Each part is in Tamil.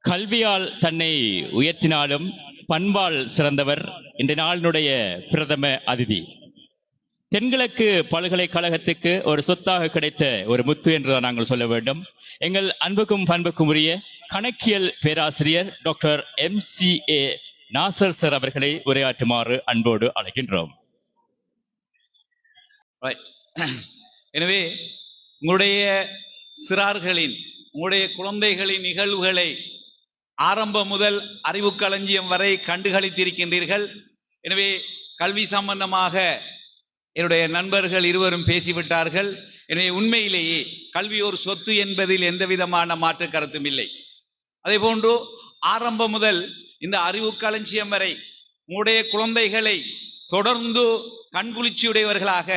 கல்வியால் தன்னை உயர்த்தினாலும் பண்பால் சிறந்தவர் இந்த நாளினுடைய பிரதம அதிதி. தென்கிழக்கு பல்கலைக்கழகத்துக்கு ஒரு சொத்தாக கிடைத்த ஒரு முத்து என்றுதான் நாங்கள் சொல்ல வேண்டும். எங்கள் அன்புக்கும் பண்புக்கும் உரிய கணக்கியல் பேராசிரியர் டாக்டர் MCA நாசர் சார் அவர்களை உரையாற்றுமாறு அன்போடு அழைக்கின்றோம். எனவே உங்களுடைய சிறார்களின் உங்களுடைய குழந்தைகளின் நிகழ்வுகளை ஆரம்பம் முதல் அறிவு களஞ்சியம் வரை கண்டுகளித்திருக்கின்றீர்கள். எனவே கல்வி சம்பந்தமாக என்னுடைய நண்பர்கள் இருவரும் பேசிவிட்டார்கள். எனவே உண்மையிலேயே கல்வி ஒரு சொத்து என்பதில் எந்த விதமான மாற்று கருத்தும் இல்லை. அதே போன்று ஆரம்பம் முதல் இந்த அறிவு களஞ்சியம் வரை உங்களுடைய குழந்தைகளை தொடர்ந்து கண்குளிர்ச்சியுடையவர்களாக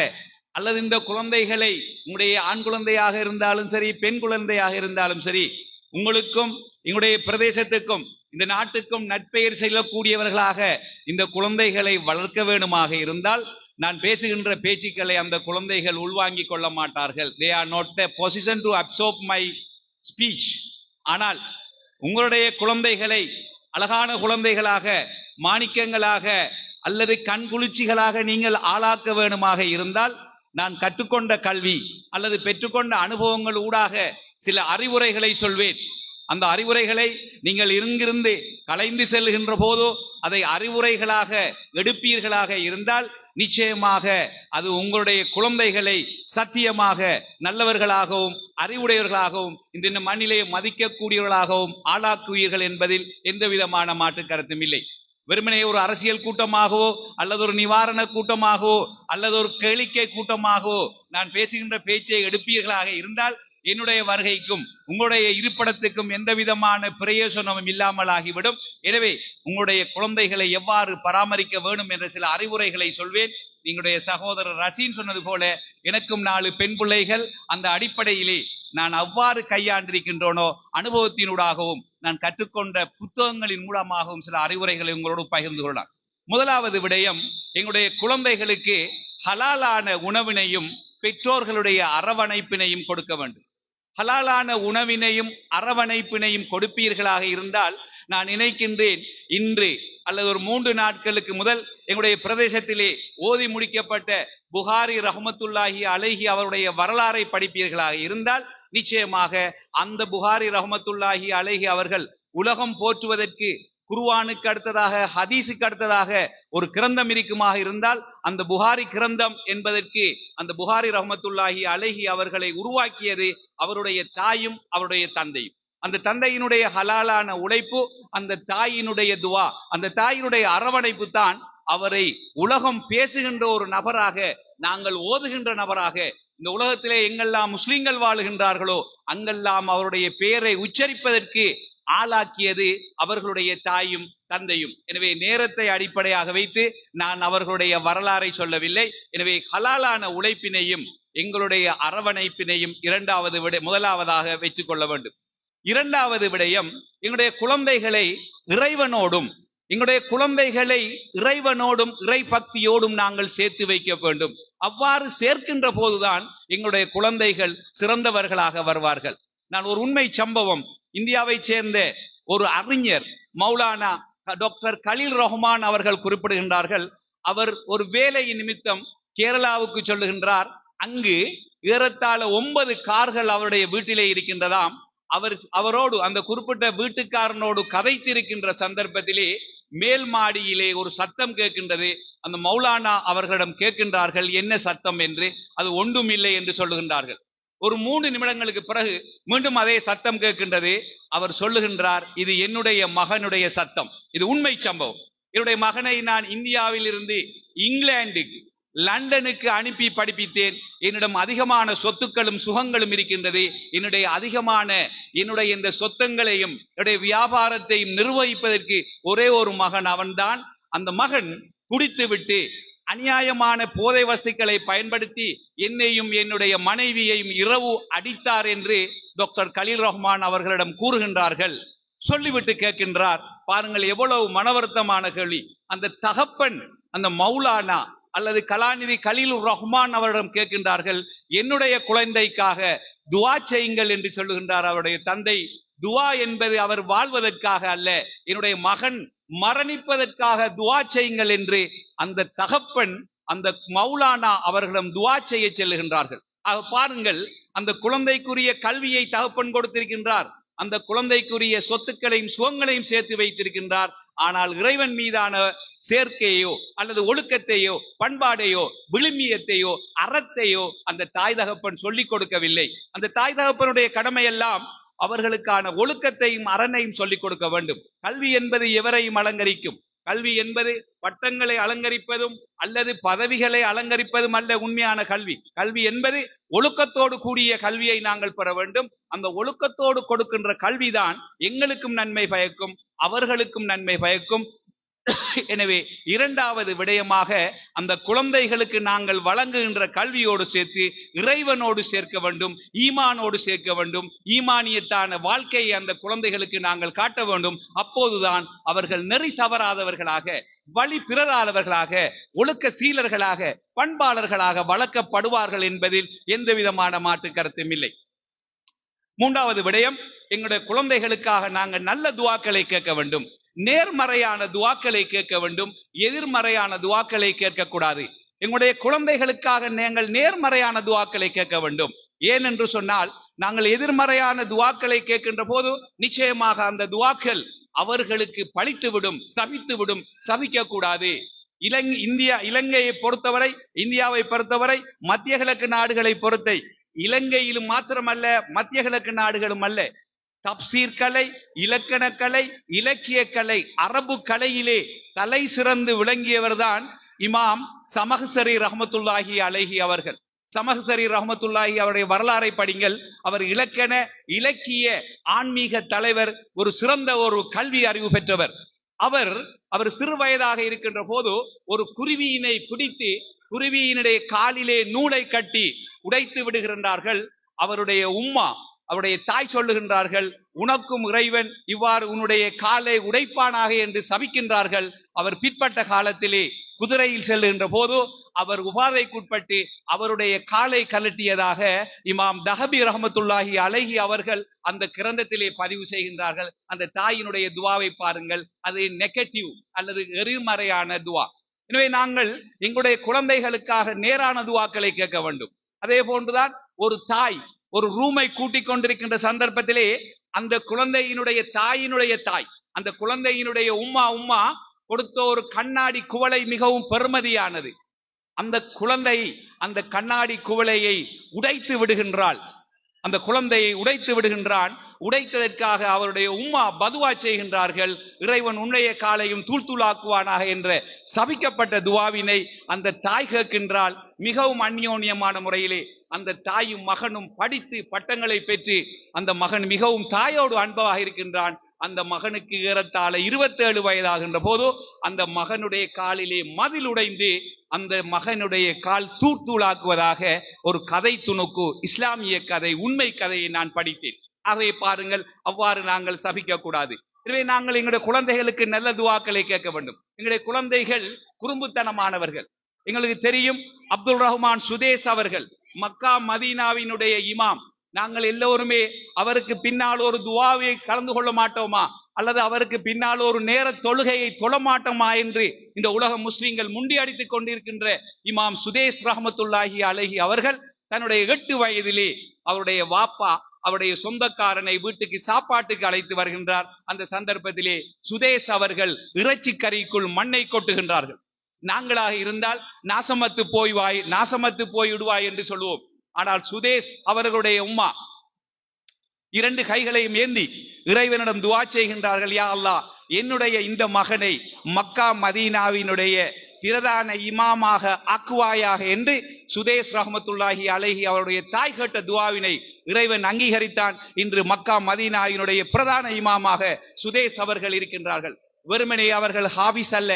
அல்லது இந்த குழந்தைகளை உங்களுடைய ஆண் குழந்தையாக இருந்தாலும் சரி, பெண் குழந்தையாக இருந்தாலும் சரி, உங்களுக்கும் எங்களுடைய பிரதேசத்துக்கும் இந்த நாட்டுக்கும் நட்பெயர் செல்லக்கூடியவர்களாக இந்த குழந்தைகளை வளர்க்க வேண்டுமாக இருந்தால் நான் பேசுகின்ற பேச்சுக்களை அந்த குழந்தைகள் உள்வாங்கிக் கொள்ள மாட்டார்கள். They are not a position to absorb my speech. ஆனால் உங்களுடைய குழந்தைகளை அழகான குழந்தைகளாக, மாணிக்கங்களாக அல்லது கண்குளிர்ச்சிகளாக நீங்கள் ஆளாக்க வேண்டுமாக இருந்தால் நான் கற்றுக்கொண்ட கல்வி அல்லது பெற்றுக்கொண்ட அனுபவங்கள் ஊடாக சில அறிவுரைகளை சொல்வேன். அந்த அறிவுரைகளை நீங்கள் இங்கிருந்து கலைந்து செல்கின்ற போதோ அதை அறிவுரைகளாக எடுப்பீர்களாக இருந்தால் நிச்சயமாக அது உங்களுடைய குழந்தைகளை சத்தியமாக நல்லவர்களாகவும் அறிவுடையவர்களாகவும் இந்த மண்ணிலே மதிக்கக்கூடியவர்களாகவும் ஆளாக்குவீர்கள் என்பதில் எந்த விதமான மாற்று கருத்தும் இல்லை. வெறுமனே ஒரு அரசியல் கூட்டமாகவோ அல்லது ஒரு நிவாரண கூட்டமாகவோ அல்லது ஒரு கேளிக்கை கூட்டமாகவோ நான் பேசுகின்ற பேச்சை எடுப்பீர்களாக இருந்தால் என்னுடைய வருகைக்கும் உங்களுடைய இருப்பிடத்துக்கும் எந்த விதமான பிரயோசனமும் இல்லாமல் ஆகிவிடும். எனவே உங்களுடைய குழந்தைகளை எவ்வாறு பராமரிக்க வேண்டும் என்ற சில அறிவுரைகளை சொல்வேன். நீங்களுடைய சகோதரர் ரசீன் சொன்னது போல எனக்கும் 4 பெண் பிள்ளைகள். அந்த அடிப்படையிலே நான் அவ்வாறு கையாண்டிருக்கின்றோனோ அனுபவத்தினூடாகவும் நான் கற்றுக்கொண்ட புத்தகங்களின் மூலமாகவும் சில அறிவுரைகளை உங்களோடு பகிர்ந்து கொள்ளலாம். முதலாவது விடயம், எங்களுடைய குழந்தைகளுக்கு ஹலாலான உணவினையும் பெற்றோர்களுடைய அரவணைப்பினையும் கொடுக்க வேண்டும். ஹலாலான உணவினையும் அரவணைப்பினையும் கொடுப்பீர்களாக இருந்தால் நான் நினைக்கின்றேன் இன்று அல்லது ஒரு 3 நாட்களுக்கு முதல் எங்களுடைய பிரதேசத்திலே ஓதி முடிக்கப்பட்ட புகாரி ரஹ்மத்துல்லாஹி அலைஹி அவருடைய வரலாறை படிப்பீர்களாக இருந்தால் நிச்சயமாக அந்த புகாரி ரஹ்மத்துல்லாஹி அலைஹி அவர்கள் உலகம் போற்றுவதற்கு குர்ஆனுக்கு அடுத்ததாக ஹதீஸுக்கு அடுத்ததாக ஒரு கிரந்தம் இருக்குமாக இருந்தால் அந்த புகாரி கிரந்தம் என்பதற்கு அந்த புகாரி ரஹ்மத்துல்லாஹி அலைஹி அவர்களை உருவாக்கியது அவருடைய தாயும் அவருடைய தந்தையும். அந்த தந்தையினுடைய ஹலாலான உழைப்பு, அந்த தாயினுடைய துவா, அந்த தாயினுடைய அரவணைப்பு தான் அவரை உலகம் பேசுகின்ற ஒரு நபராக, நாங்கள் ஓதுகின்ற நபராக, இந்த உலகத்திலே எங்கெல்லாம் முஸ்லிம்கள் வாழுகின்றார்களோ அங்கெல்லாம் அவருடைய பெயரை உச்சரிப்பதற்கு ஆளாக்கியது அவர்களுடைய தாயும் தந்தையும். எனவே நேரத்தை அடிப்படையாக வைத்து நான் அவர்களுடைய வரலாறை சொல்லவில்லை. எனவே ஹலாலான உழைப்பினையும் எங்களுடைய அரவணைப்பினையும் முதலாவதாக வச்சுக் கொள்ள வேண்டும். இரண்டாவது விடயம், எங்களுடைய குழந்தைகளை இறைவனோடும் இறை பக்தியோடும் நாங்கள் சேர்த்து வைக்க வேண்டும். அவ்வாறு சேர்க்கின்ற போதுதான் எங்களுடைய குழந்தைகள் சிறந்தவர்களாக வருவார்கள். நான் ஒரு உண்மை சம்பவம், இந்தியாவை சேர்ந்த ஒரு அறிஞர் மௌலானா டாக்டர் கலீல் ரஹ்மான் அவர்கள் குறிப்பிடுகின்றார்கள். அவர் ஒரு வேலை நிமித்தம் கேரளாவுக்கு சொல்லுகின்றார். அங்கு ஏறத்தாழ 9 கார்கள் அவருடைய வீட்டிலே இருக்கின்றதாம். அவரோடு அந்த குறிப்பிட்ட வீட்டுக்காரனோடு கதைத்திருக்கின்ற சந்தர்ப்பத்திலே மேல் மாடியிலே ஒரு சத்தம் கேட்கின்றது. அந்த மௌலானா அவர்களிடம் கேட்கின்றார்கள் என்ன சத்தம் என்று. அது ஒன்றும் இல்லை என்று சொல்லுகின்றார்கள். ஒரு 3 நிமிடங்களுக்கு பிறகு மீண்டும் அதே சத்தம் கேட்கின்றது. அவர் சொல்லுகின்றார், இது என்னுடைய மகனுடைய சத்தம். இது உண்மை சம்பவம். என்னுடைய மகனை நான் இந்தியாவில் இருந்து இங்கிலாந்துக்கு, லண்டனுக்கு அனுப்பி படிப்பித்தேன். என்னிடம் அதிகமான சொத்துக்களும் சுகங்களும் இருக்கின்றது. என்னுடைய இந்த சொத்தங்களையும் என்னுடைய வியாபாரத்தையும் நிர்வகிப்பதற்கு ஒரே ஒரு மகன், அவன்தான். அந்த மகன் குடித்துவிட்டு அநியாயமான போதை வஸ்துக்களை பயன்படுத்தி என்னையும் என்னுடைய மனைவியையும் இரவு அடித்தார் என்று டாக்டர் கலீல் ரஹ்மான் அவர்களிடம் கூறுகின்றார்கள். சொல்லிவிட்டு கேட்கின்றார், பாருங்கள் எவ்வளவு மனவருத்தமான கேள்வி. அந்த தகப்பன் அந்த மௌலானா அல்லது கலாநிதி கலீலுர் ரஹ்மான் அவரிடம் கேட்கின்றார்கள், என்னுடைய குழந்தைக்காக துவா செய்யுங்கள் என்று சொல்லுகின்றார். அவருடைய தந்தை துவா என்பது அவர் வாழ்வதற்காக அல்ல, என்னுடைய மகன் மரணிப்பதற்காக துவா செய்யுங்கள் என்று அந்த தகப்பன் அந்த மௌலானா அவர்களிடம் துவா செய்ய செல்லுகின்றார்கள். பாருங்கள், அந்த குழந்தைக்குரிய கல்வியை தகப்பன் கொடுத்திருக்கின்றார், அந்த குழந்தைக்குரிய சொத்துக்களையும் சுகங்களையும் சேர்த்து வைத்திருக்கின்றார். ஆனால் இறைவன் மீதான சேர்க்கையோ அல்லது ஒழுக்கத்தையோ பண்பாடையோ விழுமியத்தையோ அறத்தையோ அந்த தாய் தகப்பன் சொல்லிக் கொடுக்கவில்லை. அந்த தாய் தகப்பனுடைய கடமையெல்லாம் அவர்களுக்கான ஒழுக்கத்தையும் அறனையும் சொல்லிக் கொடுக்க வேண்டும். கல்வி என்பது எவரையும் அலங்கரிக்கும். கல்வி என்பது பட்டங்களை அலங்கரிப்பதும் அல்லது பதவிகளை அலங்கரிப்பதும் அல்ல உண்மையான கல்வி. கல்வி என்பது ஒழுக்கத்தோடு கூடிய கல்வியை நாங்கள் பெற வேண்டும். அந்த ஒழுக்கத்தோடு கொடுக்கின்ற கல்விதான் எங்களுக்கும் நன்மை பயக்கும், அவர்களுக்கும் நன்மை பயக்கும். எனவே இரண்டாவது விடயமாக அந்த குழந்தைகளுக்கு நாங்கள் வழங்குகின்ற கல்வியோடு சேர்த்து இறைவனோடு சேர்க்க வேண்டும், ஈமானோடு சேர்க்க வேண்டும். ஈமானியத்தான வாழ்க்கையை அந்த குழந்தைகளுக்கு நாங்கள் காட்ட வேண்டும். அப்போதுதான் அவர்கள் நெறி தவறாதவர்களாக, வழி பிறராதவர்களாக, ஒழுக்க சீலர்களாக, பண்பாளர்களாக வளர்க்கப்படுவார்கள் என்பதில் எந்த விதமான மாற்று கருத்தும் இல்லை. மூன்றாவது விடயம், எங்களுடைய குழந்தைகளுக்காக நாங்கள் நல்ல துவாக்களை கேட்க வேண்டும். நேர்மறையான துவாக்களை கேட்க வேண்டும், எதிர்மறையான துவாக்களை கேட்கக்கூடாது. எங்களுடைய குழந்தைகளுக்காக நாங்கள் நேர்மறையான துவாக்களை கேட்க வேண்டும். ஏன் என்று சொன்னால், நாங்கள் எதிர்மறையான துவாக்களை கேட்கின்ற போது நிச்சயமாக அந்த துவாக்கள் அவர்களுக்கு பழித்துவிடும், சபித்துவிடும். சபிக்க கூடாது. இலங்கையை பொறுத்தவரை, இந்தியாவை பொறுத்தவரை, மத்திய கிழக்கு நாடுகளை பொறுத்த, இலங்கையிலும் மாத்திரமல்ல மத்திய கிழக்கு நாடுகளும் அல்ல, தப்சீர் கலை, இலக்கண கலை, இலக்கிய கலை, அரபு கலையிலே தலை சிறந்து விளங்கியவர்தான் இமாம் சமஹ்சரி ரஹ்மத்துல்லாஹி அலைஹி அவர்கள். சமஹ்சரி ரஹ்மத்துல்லாஹி அவருடைய வரலாறை படிங்கள். அவர் இலக்கண இலக்கிய ஆன்மீக தலைவர், ஒரு சிறந்த ஒரு கல்வி அறிவு பெற்றவர். அவர் சிறு வயதாக இருக்கின்ற போது ஒரு குருவியினை பிடித்து குருவியினுடைய காலிலே நூலை கட்டி உடைத்து விடுகின்றார்கள். அவருடைய உம்மா, அவருடைய தாய் சொல்லுகின்றார்கள், உனக்கும் இறைவன் இவ்வாறு உன்னுடைய காலை உடைப்பானாக என்று சபிக்கின்றார்கள். அவர் பிற்பட்ட காலத்திலே குதிரையில் செல்லுகின்ற போது அவர் உபாதைக்குட்பட்டு அவருடைய காலை கலட்டியதாக இமாம் தஹபி ரஹமத்துல்லாஹி அலைஹி அவர்கள் அந்த கிரந்தத்திலே பதிவு செய்கின்றார்கள். அந்த தாயினுடைய துவாவை பாருங்கள், அது நெகட்டிவ் அல்லது எதிர்மறையான துவா. எனவே நாங்கள் எங்களுடைய குழந்தைகளுக்காக நேரான துவாக்களை கேட்க வேண்டும். அதே போன்றுதான் ஒரு தாய் ஒரு ரூமை கூட்டிக் கொண்டிருக்கின்ற சந்தர்ப்பத்திலே அந்த குழந்தையினுடைய தாய், அந்த குழந்தையினுடைய உம்மா கொடுத்த ஒரு கண்ணாடி குவளை மிகவும் பெருமதியானது. அந்த குழந்தை அந்த கண்ணாடி குவளையை உடைத்து விடுகின்றாள். அந்த குழந்தையை உடைத்து விடுகின்றான். உடைத்ததற்காக அவருடைய உம்மா பதுவா செய்கின்றார்கள், இறைவன் உன்னுடைய காலையும் தூள்தூளாக்குவானாக என்ற சபிக்கப்பட்ட துவாவினை அந்த தாய் கேட்கின்றாள். மிகவும் அந்யோன்யமான முறையிலே அந்த தாயும் மகனும் படித்து பட்டங்களை பெற்று அந்த மகன் மிகவும் தாயோடு அன்பாக இருக்கின்றான். அந்த மகனுக்கு ஏறத்தாழ 27 வயதாகின்ற போது அந்த மகனுடைய காலிலே மதில் உடைந்து அந்த மகனுடைய கால் தூளாக்குவதாக ஒரு கதை துணுக்கு, இஸ்லாமிய கதை, உண்மை கதையை நான் படித்தேன். ஆகவே பாருங்கள், அவ்வாறு நாங்கள் சபிக்க கூடாது. எனவே நாங்கள் எங்களுடைய குழந்தைகளுக்கு நல்ல துவாக்களை கேட்க வேண்டும். எங்களுடைய குழந்தைகள் குறும்புத்தனமானவர்கள். எங்களுக்கு தெரியும், அப்துல் ரஹ்மான் சுதேஸ் அவர்கள் மக்கா மதீனாவினுடைய இமாம். நாங்கள் எல்லோருமே அவருக்கு பின்னால் ஒரு துவாவை கலந்து கொள்ள மாட்டோமா அல்லது அவருக்கு பின்னால் ஒரு நேர தொழுகையை தொழ மாட்டோமா என்று இந்த உலக முஸ்லிம்கள் முண்டியடித்துக் கொண்டிருக்கின்ற இமாம் சுதேஸ் ரஹ்மத்துல்லாஹி அலைஹி அவர்கள் தன்னுடைய 8 வயதிலே அவருடைய வாப்பா அவருடைய சொந்தக்காரனை வீட்டுக்கு சாப்பாட்டுக்கு அழைத்து வருகின்றார். அந்த சந்தர்ப்பத்திலே சுதேஸ் அவர்கள் இறைச்சி கறிக்குள் மண்ணை கொட்டுகின்றார்கள். நாங்களாக இருந்தால் நாசமத்து போய் விடுவாய் என்று சொல்லுவோம். ஆனால் சுதேஸ் அவர்களுடைய உம்மா 2 கைகளையும் ஏந்தி இறைவனிடம் துஆ செய்கின்றார்கள், யா அல்லாஹ், என்னுடைய இந்த மகனை மக்கா மதீனாவினுடைய பிரதான இமாமாக ஆக்குவாயாக என்று சுதேஸ் ரஹ்மத்துல்லாஹி அலைஹி அவருடைய தாய் கேட்ட துஆவினை இறைவன் அங்கீகரித்தான். இன்று மக்கா மதீனாவினுடைய பிரதான இமாமாக சுதேஸ் அவர்கள் இருக்கின்றார்கள். வெறுமனே அவர்கள் ஹாபிஸ் அல்ல,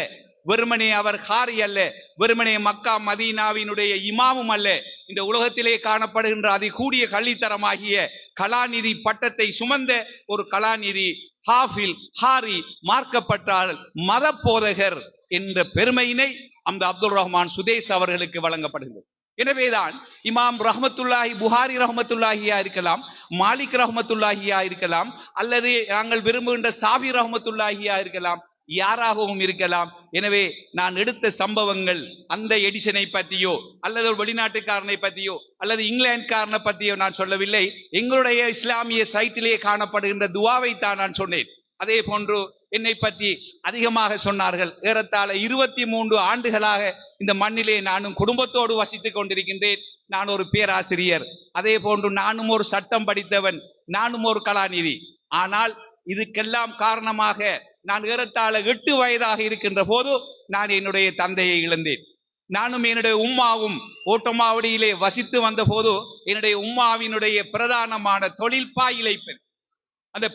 வெறுமனே அவர் ஹாரி அல்ல, வெறுமனே மக்கா மதீனாவினுடைய இமாமும் அல்ல. இந்த உலகத்திலே காணப்படுகின்ற அதிகூடிய கல்வித்தரமாகிய கலாநிதி பட்டத்தை சுமந்த ஒரு கலாநிதி, ஹாஃபில், ஹாரி, மார்க்கப்பட்டால் மத போதகர் என்ற பெருமையினை அந்த அப்துல் ரஹ்மான் சுதேஸ் அவர்களுக்கு வழங்கப்படுகிறது. எனவேதான் இமாம் ரஹ்மத்துல்லாஹி புகாரி ரஹ்மத்துல்லாஹியா இருக்கலாம், மாலிக் ரஹ்மத்துல்லாஹியா இருக்கலாம், அல்லது நாங்கள் விரும்புகின்ற சாபி ரஹ்மத்துல்லாஹியா இருக்கலாம், யாராகவும் இருக்கலாம். எனவே நான் எடுத்த சம்பவங்கள் அந்த எடிசனை பற்றியோ அல்லது ஒரு வெளிநாட்டுக்காரனை பற்றியோ அல்லது இங்கிலாந்துக்காரனை பற்றியோ நான் சொல்லவில்லை. எங்களுடைய இஸ்லாமிய சைட்டிலே காணப்படுகின்ற துவாவை தான் நான் சொன்னேன். அதே போன்று என்னை பற்றி அதிகமாக சொன்னார்கள். ஏறத்தாழ 23 ஆண்டுகளாக இந்த மண்ணிலே நானும் குடும்பத்தோடு வசித்துக் கொண்டிருக்கின்றேன். நான் ஒரு பேராசிரியர், அதே போன்று நானும் ஒரு சட்டம் படித்தவன், நானும் ஒரு கலாநிதி. ஆனால் இதுக்கெல்லாம் காரணமாக நான் ஏறத்தாழ 8 வயதாக இருக்கின்ற போது நான் என்னுடைய தந்தையை இழந்தேன். நானும் என்னுடைய உம்மாவும் ஓட்டமாவடியிலே வசித்து வந்த போது என்னுடைய உம்மாவினுடைய பிரதானமான தொழில் பாய் இழைப்பது. அந்த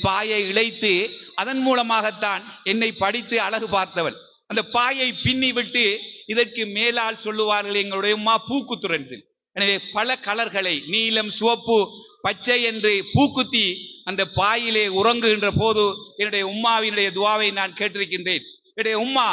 பாயை இழைத்து அதன் மூலமாகத்தான் என்னை படித்து அழகு பார்த்தவன். அந்த பாயை பின்னி விட்டு இதற்கு மேலால் சொல்லுவார்கள் எங்களுடைய உம்மா பூக்குத்துறன். எனவே பல கலர்களை நீலம், சிவப்பு, பச்சை என்று பூக்குத்தி அந்த பாயிலே உறங்குகின்ற போது என்னுடைய உம்மாவினுடைய துவாவை நான் கேட்டிருக்கின்றேன். என்னுடைய உம்மா,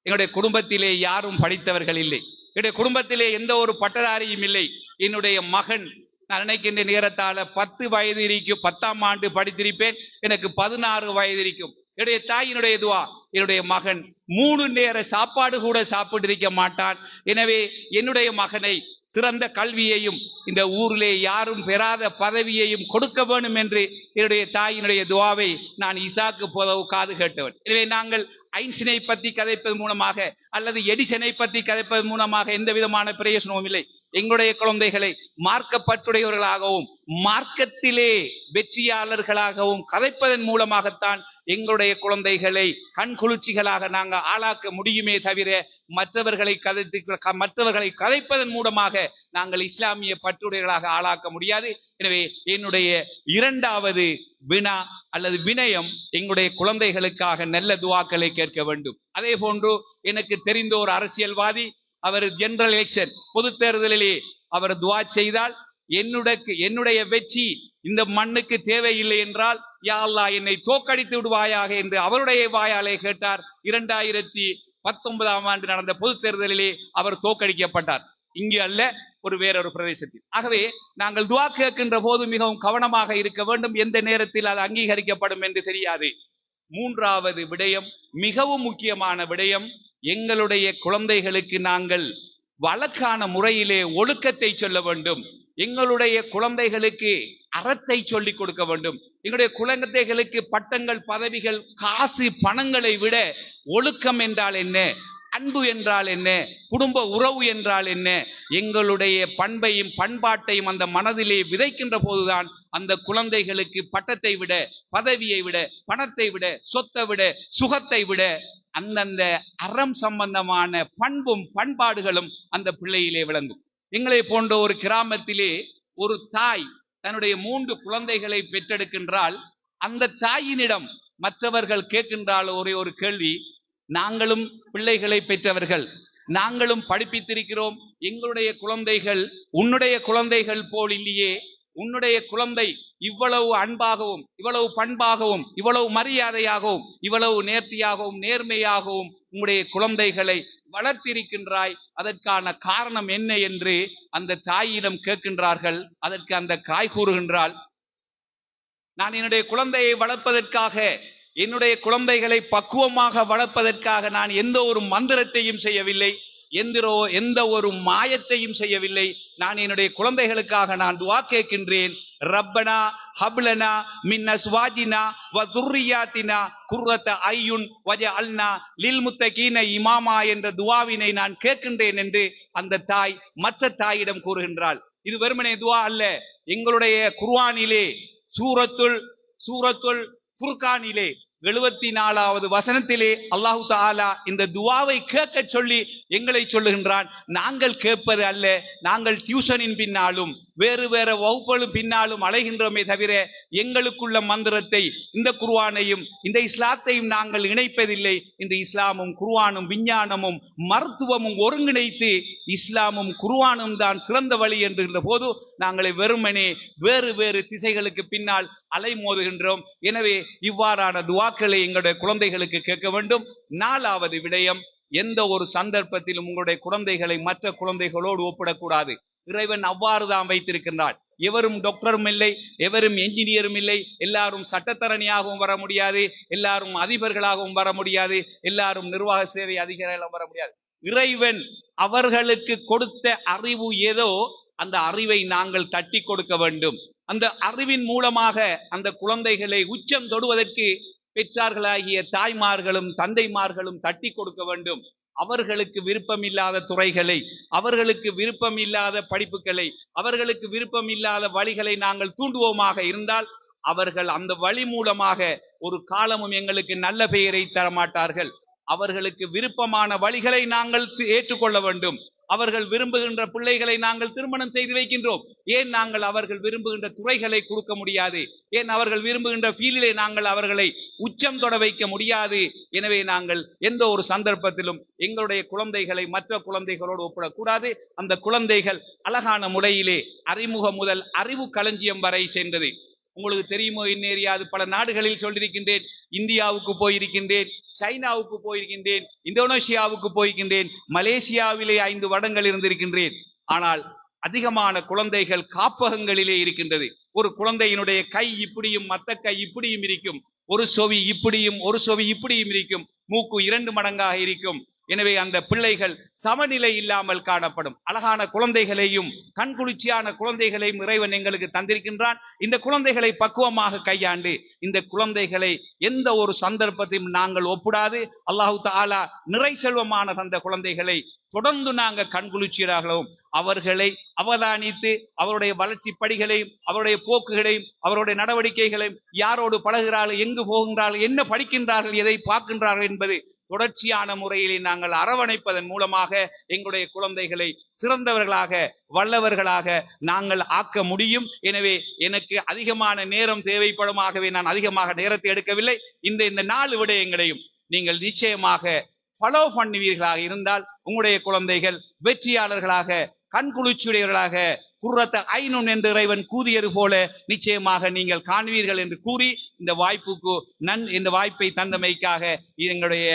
என்னுடைய குடும்பத்திலே யாரும் படித்தவர்கள் இல்லை, என்னுடைய குடும்பத்திலே எந்த ஒரு பட்டதாரியும் இல்லை. என்னுடைய மகன், நான் நினைக்கின்ற நேரத்தால 10 வயது இருக்கும், 10ஆம் ஆண்டு படித்திருப்பேன், எனக்கு 16 வயது இருக்கும். என்னுடைய தாயினுடைய துவா, என்னுடைய மகன் 3 நேர சாப்பாடு கூட சாப்பிட்டிருக்க மாட்டான். எனவே என்னுடைய மகனை சிறந்த கல்வியையும் இந்த ஊரிலே யாரும் பெறாத பதவியையும் கொடுக்க வேண்டும் என்று என்னுடைய தாயினுடைய துவாவை நான் இசாக்கு போதவு காது கேட்டவன். எனவே நாங்கள் ஐன்ஸ்டீனை பற்றி கதைப்பது மூலமாக அல்லது எடிசனை பற்றி கதைப்பது மூலமாக எந்த விதமான பிரயோசனமும் இல்லை. எங்களுடைய குழந்தைகளை மார்க்கப்பட்டுடையவர்களாகவும் மார்க்கத்திலே வெற்றியாளர்களாகவும் கதைப்பதன் மூலமாகத்தான் எங்களுடைய குழந்தைகளை கண்குளிர்ச்சிகளாக நாங்கள் ஆளாக்க முடியுமே தவிர மற்றவர்களை கதைப்பதன் மூலமாக நாங்கள் இஸ்லாமிய பற்றுடையவர்களாக ஆளாக்க முடியாது. எனவே என்னுடைய 2வது வினா அல்லது வினயம், எங்களுடைய குழந்தைகளுக்காக நல்ல துவாக்களை கேட்க வேண்டும். அதே போன்று எனக்கு தெரிந்த ஒரு அரசியல்வாதி, அவர் ஜெனரல் எலெக்ஷன் பொது தேர்தலிலே அவர் துவா செய்தால் என்னுடைய வெற்றி இந்த மண்ணுக்கு தேவையில்லை என்றால் யா அல்லாஹ் என்னை தோக்கடித்து விடுவாயாக என்று அவருடைய வாயாலே கேட்டார். 2019ஆம் ஆண்டு நடந்த பொது தேர்தலிலே அவர் தோக்கடிக்கப்பட்டார். இங்கு அல்ல, வேறொரு பிரதேசத்தில். ஆகவே நாங்கள் துவா கேட்கின்ற போது மிகவும் கவனமாக இருக்க வேண்டும். எந்த நேரத்தில் அது அங்கீகரிக்கப்படும் என்று தெரியாது. 3வது விடயம், மிகவும் முக்கியமான விடயம், எங்களுடைய குழந்தைகளுக்கு நாங்கள் வழக்கான முறையிலே ஒழுக்கத்தை சொல்ல வேண்டும். எங்களுடைய குழந்தைகளுக்கு அறத்தை சொல்லிக் கொடுக்க வேண்டும். எங்களுடைய குழந்தைகளுக்கு பட்டங்கள், பதவிகள், காசு, பணங்களை விட ஒழுக்கம் என்றால் என்ன, அன்பு என்றால் என்ன, குடும்ப உறவு என்றால் என்ன, எங்களுடைய பண்பையும் பண்பாட்டையும் அந்த மனதிலே விதைக்கின்ற போதுதான் அந்த குழந்தைகளுக்கு பட்டத்தை விட, பதவியை விட, பணத்தை விட, சொத்தை விட, சுகத்தை விட அந்தந்த அறம் சம்பந்தமான பண்பும் பண்பாடுகளும் அந்த பிள்ளையிலே விளங்கும். எங்களை போன்ற ஒரு கிராமத்திலே ஒரு தாய் தன்னுடைய 3 குழந்தைகளை பெற்றெடுக்கின்றால் அந்த தாயினிடம் மற்றவர்கள் கேட்கின்றால் ஒரே ஒரு கேள்வி, நாங்களும் பிள்ளைகளை பெற்றவர்கள், நாங்களும் படிப்பித்திருக்கிறோம், எங்களுடைய குழந்தைகள் உன்னுடைய குழந்தைகள் போல் இல்லையே, உன்னுடைய குழந்தை இவ்வளவு அன்பாகவும் இவ்வளவு பண்பாகவும் இவ்வளவு மரியாதையாகவும் இவ்வளவு நேர்த்தியாகவும் நேர்மையாகவும் உங்களுடைய குழந்தைகளை வளர்த்திருக்கின்றாய், அதற்கான காரணம் என்ன என்று அந்த தாயிடம் கேட்கின்றார்கள். அதற்கு அந்த தாய் கூறுகின்றாள், நான் என்னுடைய குழந்தையை வளர்ப்பதற்காக, என்னுடைய குழந்தைகளை பக்குவமாக வளர்ப்பதற்காக நான் எந்த ஒரு மந்திரத்தையும் செய்யவில்லை, எந்த ஒரு மாயத்தையும் செய்யவில்லை. நான் என்னுடைய குழந்தைகளுக்காக நான் துஆ கேட்கின்றேன். ரப்பனா ஹப்லனா மின் அஸ்வாஜினா வ துர்ரியாத்தினா குர்ரத அய்யுன் வஜஅல்னா லில் முத்தகீன இமாமா என்ற துஆவினை நான் கேட்கின்றேன் என்று அந்த தாய் மற்ற தாயிடம் கூறுகின்றாள். இது வெறுமனே துஆ அல்ல. எங்களுடைய குர்ஆனிலே சூரத்துல் ஃபுர்கானிலே 74வது வசனத்திலே அல்லாஹு தஆலா இந்த துஆவை கேட்க சொல்லி எங்களை சொல்லுகின்றான். நாங்கள் கேட்பது அல்ல, நாங்கள் டியூஷனின் பின்னாலும் வேறு வகுப்புகளும் பின்னாலும் அலைகின்றோமே தவிர எங்களுக்குள்ள மந்திரத்தை, இந்த குர்ஆனையும் இந்த இஸ்லாத்தையும் நாங்கள் இணைப்பதில்லை. இந்த இஸ்லாமும் குர்ஆனும் விஞ்ஞானமும் மருத்துவமும் ஒருங்கிணைத்து இஸ்லாமும் குர்ஆனும் தான் சிறந்த வழி என்கின்ற போது நாங்கள் வெறுமனே வேறு திசைகளுக்கு பின்னால் அலைமோதுகின்றோம். எனவே இவ்வாறான துஆக்களை எங்களுடைய குழந்தைகளுக்கு கேட்க வேண்டும். 4வது விடயம், எந்த ஒரு சந்தர்ப்பத்திலும் உங்களுடைய குழந்தைகளை மற்ற குழந்தைகளோடு ஒப்பிடக்கூடாது. இறைவன் அவ்வாறு தான் வைத்திருக்கின்றார். எவரும் டாக்டரும் இல்லை, எவரும் என்ஜினியரும் இல்லை, எல்லாரும் சட்டத்தரணியாகவும் வர முடியாது, எல்லாரும் அதிபர்களாகவும் வர முடியாது, எல்லாரும் நிர்வாக சேவை அதிகாரிகளும் வர முடியாது. இறைவன் அவர்களுக்கு கொடுத்த அறிவு ஏதோ அந்த அறிவை நாங்கள் தட்டி கொடுக்க வேண்டும். அந்த அறிவின் மூலமாக அந்த குழந்தைகளை உச்சம் தொடுவதற்கு பெற்றார்களாகிய தாய்மார்களும் தந்தைமார்களும் தட்டி கொடுக்க வேண்டும். அவர்களுக்கு விருப்பமில்லாத துறைகளை, அவர்களுக்கு விருப்பமில்லாத படிப்புகளை, அவர்களுக்கு விருப்பமில்லாத வழிகளை நாங்கள் தூண்டுவோமாக இருந்தால் அவர்கள் அந்த வழி மூலமாக ஒரு காலமும் எங்களுக்கு நல்ல பெயரை தரமாட்டார்கள். அவர்களுக்கு விருப்பமான வழிகளை நாங்கள் ஏற்றுக்கொள்ள வேண்டும். அவர்கள் விரும்புகின்ற பிள்ளைகளை நாங்கள் திருமணம் செய்து வைக்கின்றோம். ஏன் நாங்கள் அவர்கள் விரும்புகின்ற துறைகளை கொடுக்க முடியாது? ஏன் அவர்கள் விரும்புகின்ற ஃபீல்டிலே நாங்கள் அவர்களை உச்சம் தொட வைக்க முடியாது? எனவே நாங்கள் எந்த ஒரு சந்தர்ப்பத்திலும் எங்களுடைய குழந்தைகளை மற்ற குழந்தைகளோடு ஒப்பிடக்கூடாது. அந்த குழந்தைகள் அழகான முறையிலே அறிமுகம் முதல் அறிவு களஞ்சியம் வரை சென்றது. உங்களுக்கு தெரியுமோ இன்னேரியாது பல நாடுகளில் சொல்லியிருக்கின்றேன். இந்தியாவுக்கு போயிருக்கின்றேன், சைனாவுக்கு போயிருக்கின்றேன், இந்தோனேஷியாவுக்கு போயிருக்கின்றேன், மலேசியாவிலே 5 வருடங்கள் இருந்திருக்கின்றேன். ஆனால் அதிகமான குழந்தைகள் காப்பகங்களிலே இருக்கின்றது. ஒரு குழந்தையினுடைய கை இப்படியும் மத்த கை இப்படியும் இருக்கும், ஒரு சொவி இப்படியும் ஒரு சொவி இப்படியும் இருக்கும், மூக்கு 2 மடங்காக இருக்கும். எனவே அந்த பிள்ளைகள் சமநிலை இல்லாமல் காணப்படும். அழகான குழந்தைகளையும் கண்குளிர்ச்சியான குழந்தைகளையும் இறைவன் எங்களுக்கு தந்திருக்கின்றான். இந்த குழந்தைகளை பக்குவமாக கையாண்டு இந்த குழந்தைகளை எந்த ஒரு சந்தர்ப்பத்தையும் நாங்கள் ஒப்பிடாது. அல்லாஹு தஆலா நிறை செல்வமான அந்த குழந்தைகளை தொடர்ந்து நாங்கள் கண்குளிர்ச்சியாகவும் அவர்களை அவதானித்து அவருடைய வளர்ச்சி படிகளையும் அவருடைய போக்குகளையும் அவருடைய நடவடிக்கைகளையும், யாரோடு பழகிறார்கள், எங்கு போகின்றார்கள், என்ன படிக்கின்றார்கள், எதை பார்க்கின்றார்கள் என்பது தொடர்ச்சியான முறையிலே நாங்கள் அரவணைப்பதன் மூலமாக எங்களுடைய குழந்தைகளை சிறந்தவர்களாக வல்லவர்களாக நாங்கள் ஆக்க முடியும். எனவே எனக்கு அதிகமான நேரம் தேவைப்படுமாகவே நான் அதிகமாக நேரத்தை எடுக்கவில்லை. இந்த 4 விடயங்களையும் நீங்கள் நிச்சயமாக ஃபாலோ பண்ணுவீர்களாக இருந்தால் உங்களுடைய குழந்தைகள் வெற்றியாளர்களாக கண்குளிர்ச்சியுடையவர்களாக குர்ரத்த ஐனுன் என்று இறைவன் கூறியது போல நிச்சயமாக நீங்கள் காண்பீர்கள் என்று கூறி இந்த வாய்ப்பை தந்தமைக்காக எங்களுடைய